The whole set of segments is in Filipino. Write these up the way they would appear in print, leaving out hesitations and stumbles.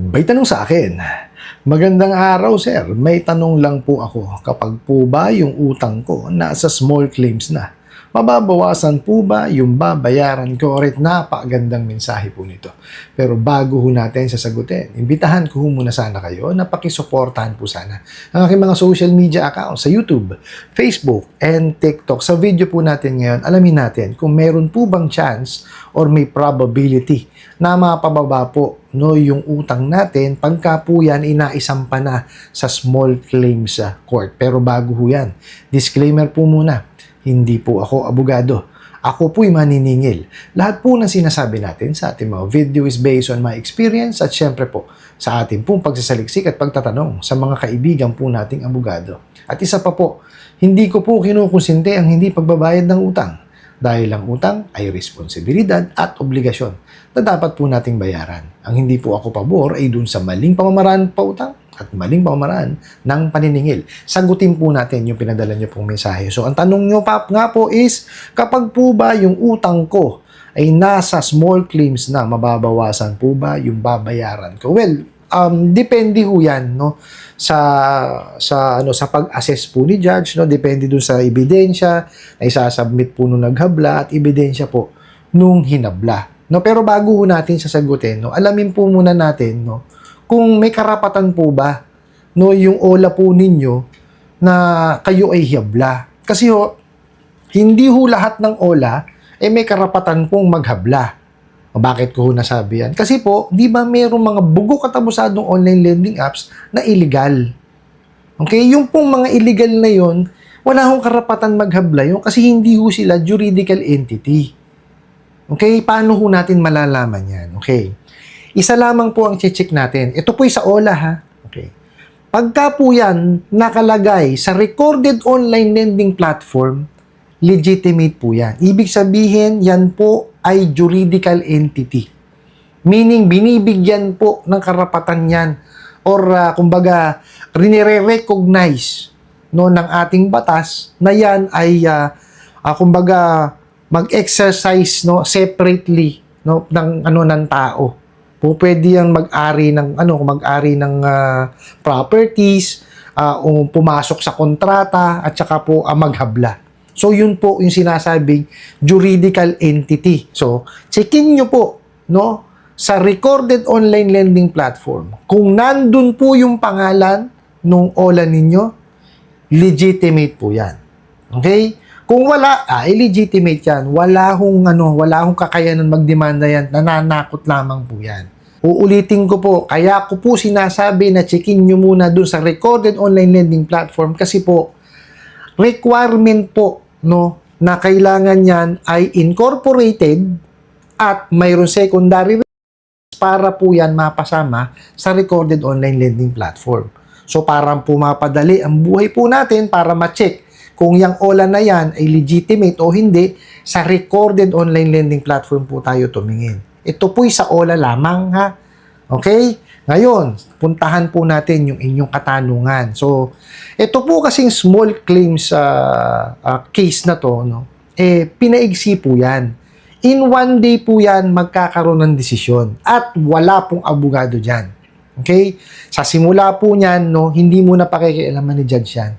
May tanong sa akin, magandang araw sir, may tanong lang po ako, kapag po ba yung utang ko nasa small claims na, mababawasan po ba yung babayaran ko? Orit, napakagandang mensahe po nito. Pero bago ho natin sasagutin, imbitahan ko ho muna sana kayo na pakisuportahan po sana ang aking mga social media accounts sa YouTube, Facebook, and TikTok. Sa video po natin ngayon, alamin natin kung meron po bang chance or may probability na mapababa po yung utang natin pagka po yan inaisampa na sa small claims court. Pero bago ho yan, disclaimer po muna, hindi po ako abogado. Ako po'y maniningil. Lahat po ng sinasabi natin sa ating mga video is based on my experience at syempre po sa ating pong pagsasaliksik at pagtatanong sa mga kaibigan po nating abogado. At isa pa po, hindi ko po kinukonsinti ang hindi pagbabayad ng utang dahil ang utang ay responsibilidad at obligasyon na dapat po nating bayaran. Ang hindi po ako pabor ay dun sa maling pamamaraan pa utang at maling pamamaraan ng paniningil. Sagutin po natin yung pinadala nyo pong mensahe. So, ang tanong nyo nga po is, kapag po ba yung utang ko ay nasa small claims na, mababawasan po ba yung babayaran ko? Well, depende ho yan, no? Sa pag-assess po ni judge, no? Depende dun sa ebidensya na isasubmit po nung naghabla at ebidensya po nung hinabla. No, pero bago ho natin sasagutin, no, alamin po muna natin, no, kung may karapatan po ba, no, yung OLA po ninyo na kayo ay hiyabla. Kasi ho, hindi ho lahat ng OLA may karapatan pong maghabla. Bakit ko ho nasabi yan? Kasi po, di ba mayroong mga bugok at abusadong online lending apps na illegal. Okay? Yung pong mga illegal na yon, wala hong karapatan maghabla yun kasi hindi ho sila juridical entity. Okay? Paano ho natin malalaman yan? Okay. Isa lamang po ang check natin. Ito po'y sa OLA, ha? Okay. Pagka po yan nakalagay sa recorded online lending platform, legitimate po yan. Ibig sabihin, yan po ay juridical entity. Meaning, binibigyan po ng karapatan yan or kumbaga, rinire-recognize no, ng ating batas na yan ay kumbaga, mag-exercise no separately no ng tao. Po pwede yang mag-ari ng properties, pumasok sa kontrata at saka po maghabla. So yun po yung sinasabing juridical entity. So checkin nyo po no sa recorded online lending platform kung nandun po yung pangalan nung OLA ninyo, legitimate po yan. Okay? Kung wala, illegitimate yan. Wala hong kakayanan magdemanda yan. Nananakot lamang po yan. Uulitin ko po, kaya ko po sinasabi na checkin nyo muna dun sa recorded online lending platform kasi po, requirement po, no, na kailangan yan ay incorporated at mayroon secondary para po yan mapasama sa recorded online lending platform. So, parang pumapadali ang buhay po natin para ma-check kung yung OLA na yan ay legitimate o hindi, sa recorded online lending platform po tayo tumingin. Ito po'y sa OLA lamang, ha? Okay? Ngayon, puntahan po natin yung inyong katanungan. So, ito po kasing small claims case na to, no? Pinaigsi po yan. In one day po yan, magkakaroon ng desisyon. At wala pong abogado dyan. Okay? Sa simula po niyan, no, hindi mo na pakikialaman ni judge yan.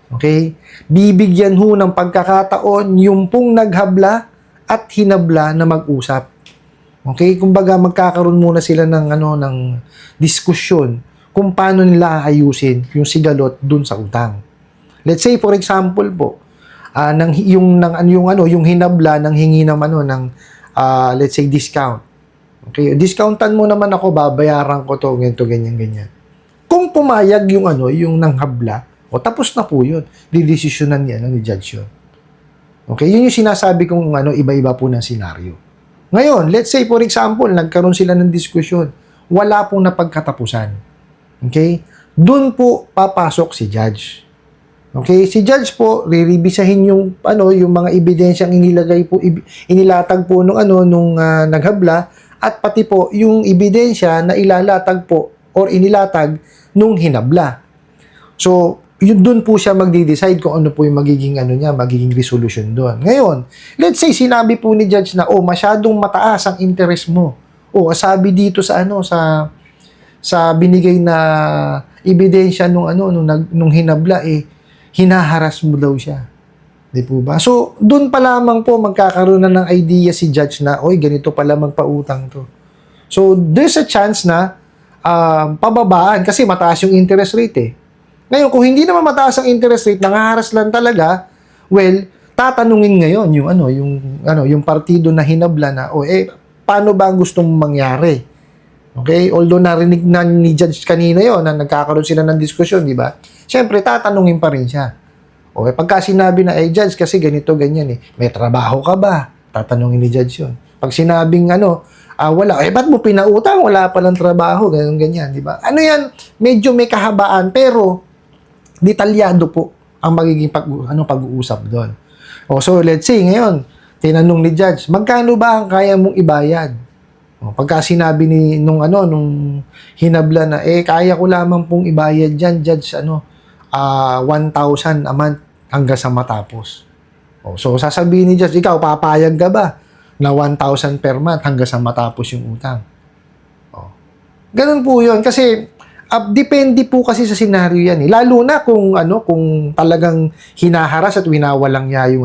Okay? Bibigyan ho ng pagkakataon yung pong naghabla at hinabla na mag-usap. Okay? Kumbaga magkakaroon muna sila ng diskusyon kung paano nila aayusin yung sigalot dun sa utang. Let's say for example po, yung hinabla ng hingi ng let's say discount. Okay? Discountan mo naman ako, babayaran ko to, ganito, ganyan. Kung pumayag yung nanghabla, o tapos na po yun. Didesisyonan niya ni judge yun. Okay? Yun yung sinasabi kong iba-iba po ng senaryo. Ngayon, let's say for example, nagkaroon sila ng diskusyon. Wala pong napagkatapusan. Okay? Doon po papasok si judge. Okay? Si judge po, re-revisahin yung mga ebidensyang inilatag po nung naghabla at pati po yung ebidensya na ilalatag po or inilatag nung hinabla. So, yun doon po siya magde-decide kung ano po yung magiging resolution doon. Ngayon, let's say sinabi po ni judge na masyadong mataas ang interest mo. Sabi dito sa sa binigay na ebidensya nung hinabla, hinaharas mo daw siya. Di po ba? So, doon pa lamang po magkakaroon na ng idea si judge na, oy, ganito pala magpautang to. So, there's a chance na pababaan kasi mataas yung interest rate eh. Ngayon, kung hindi naman mataas ang interest rate, nangaharas lang talaga, well, tatanungin ngayon yung partido na hinabla na, paano ba ang gustong mangyari? Okay? Although narinig na ni judge kanina yon na nagkakaroon sila ng diskusyon, di ba? Siyempre, tatanungin pa rin siya. Okay, pagka sinabi na, judge, kasi ganito, ganyan eh. May trabaho ka ba? Tatanungin ni judge yun. Pag sinabing wala, ba't mo pinautang? Wala palang trabaho, ganyan, ganyan, di ba? Ano yan? Medyo may kahabaan, pero detalyado po ang magiging pag-uusap doon. So, let's say, ngayon, tinanong ni judge, magkano ba ang kaya mong ibayad? Pagka sinabi nung hinabla na, kaya ko lamang pong ibayad dyan, judge, 1,000 a month hanggang sa matapos. So, sasabihin ni judge, ikaw, papayag ka ba na 1,000 per month hanggang sa matapos yung utang? Ganun po yun. Kasi, depende po kasi sa senaryo yan eh. Lalo na kung talagang hinaharas at winawalang niya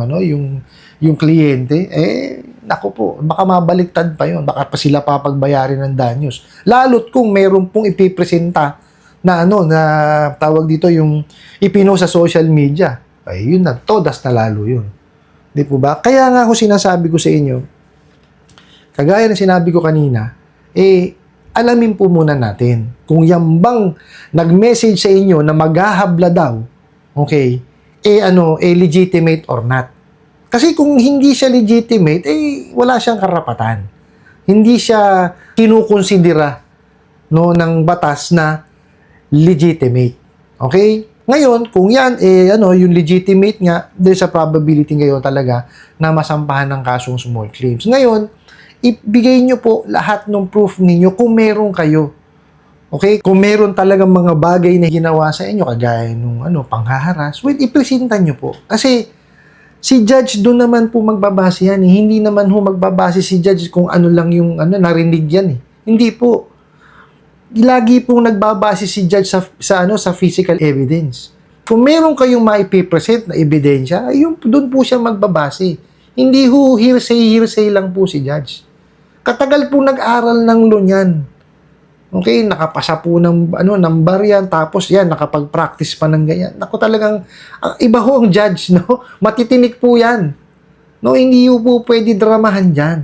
yung kliyente, naku po, baka mabaliktad pa yun. Baka pa sila papagbayarin ng danyos. Lalo't kung meron pong ipipresenta na tawag dito yung ipinost sa social media. Yun na, todas na lalo yun. Di po ba? Kaya nga ako sinasabi ko sa inyo, kagaya ng sinabi ko kanina, alamin po muna natin kung yan bang nag-message sa inyo na maghahabla daw, okay, legitimate or not. Kasi kung hindi siya legitimate, wala siyang karapatan. Hindi siya kinukonsidera ng batas na legitimate. Okay? Ngayon, kung yan, yung legitimate nga, there's a probability ngayon talaga na masampahan ng kasong small claims. Ngayon, ibigay nyo po lahat ng proof ninyo kung meron kayo. Okay? Kung meron talagang mga bagay na ginawa sa inyo, kagaya nung panghaharas, ipresenta nyo po. Kasi, si judge doon naman po magbabase yan. Hindi naman magbabase si judge kung ano lang yung narinig yan. Hindi po. Lagi pong nagbabase si judge sa physical evidence. Kung meron kayong maipipresent na ebidensya, doon po siya magbabase. Hindi hearsay lang po si judge. Katagal po nag-aral ng law niyan. Okay, nakapasa po ng baryan, tapos yan, nakapag-practice pa ng ganyan. Naku, talagang, iba ho ang judge, no? Matitinik po yan. No, hindi po pwede dramahan dyan.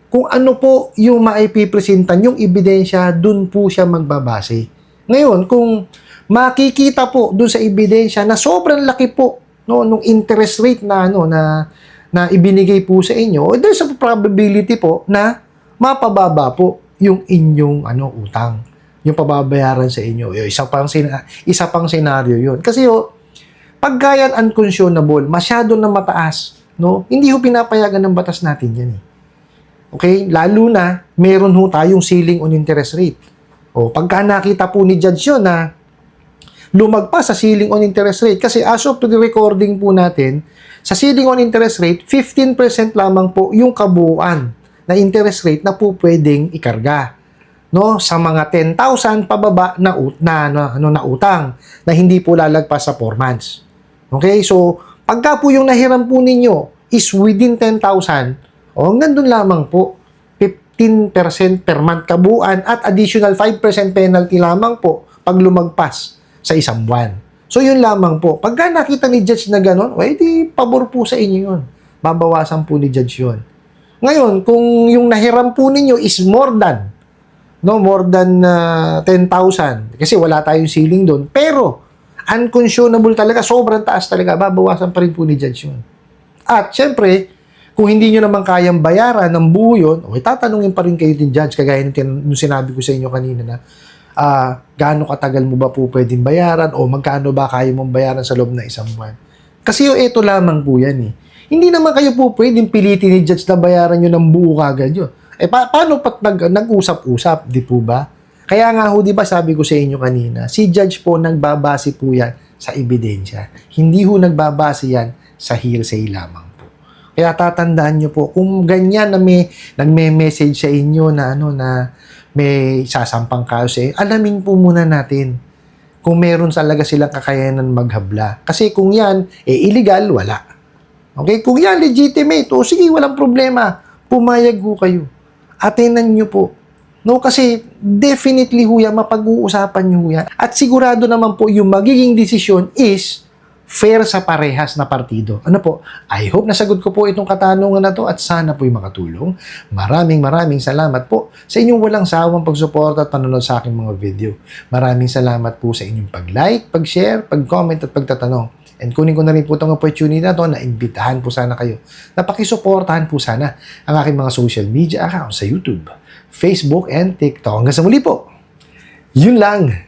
Kung ano po yung maipipresentan, yung ebidensya, dun po siya magbabase. Ngayon, kung makikita po dun sa ebidensya na sobrang laki po, nung interest rate na ibinigay po sa inyo, there's a probability po na mapababa po yung inyong utang, yung pababayaran sa inyo. Isa pang senaryo yun. Kasi pagka yan unconscionable, masyado na mataas, hindi ho pinapayagan ng batas natin yan eh. Okay? Lalo na, meron ho tayong ceiling on interest rate. Pagka nakita po ni judge yun na lumagpas sa ceiling on interest rate, kasi as of the recording po natin, sa ceiling on interest rate, 15% lamang po yung kabuuan na interest rate na po pwedeng ikarga. Sa mga 10,000 pababa na utang na hindi po lalagpas sa 4 months. Okay? So, pagka po yung nahiram po ninyo is within 10,000, hanggang doon lamang po, 15% per month kabuuan at additional 5% penalty lamang po pag lumagpas sa isang buwan. So, yun lamang po. Pagka nakita ni judge na gano'n, di pabor po sa inyo yun. Babawasan po ni judge yun. Ngayon, kung yung nahiram po ninyo is more than 10,000, kasi wala tayong ceiling doon, pero unconscionable talaga, sobrang taas talaga, babawasan pa rin po ni judge yun. At, syempre, kung hindi nyo naman kayang bayaran ng buo yun, tatanungin pa rin kayo din judge, kagaya nung sinabi ko sa inyo kanina na, gaano katagal mo ba po pwedeng bayaran o magkano ba kaya mong bayaran sa loob na isang buwan. Kasi ito lamang po yan eh. Hindi naman kayo po pwedeng pilitin ni judge na bayaran nyo ng buo kagad yun. Paano pat nag-usap-usap, di po ba? Kaya nga ho, di ba sabi ko sa inyo kanina, si judge po nagbabase po yan sa ebidensya. Hindi ho nagbabase yan sa hearsay lamang po. Kaya tatandaan nyo po, kung ganyan na may nagme-message sa inyo na may sasampang kaso alamin po muna natin kung meron talaga silang kakayanan maghabla. Kasi kung yan, illegal, wala. Okay? Kung yan, legitimate, sige, walang problema. Pumayag ho kayo. Atenan nyo po. No, kasi definitely ho yan, mapag-uusapan nyo ho yan. At sigurado naman po yung magiging desisyon is fair sa parehas na partido. Ano po? I hope nasagot ko po itong katanungan na to at sana po'y makatulong. Maraming salamat po sa inyong walang sawang pagsuporta at panonood sa aking mga video. Maraming salamat po sa inyong pag-like, pag-share, pag-comment at pagtatanong. And kunin ko na rin po itong opportunity na to na imbitahan po sana kayo. Na pakisuportahan po sana ang aking mga social media accounts sa YouTube, Facebook, and TikTok. Hanggang sa muli po. Yun lang.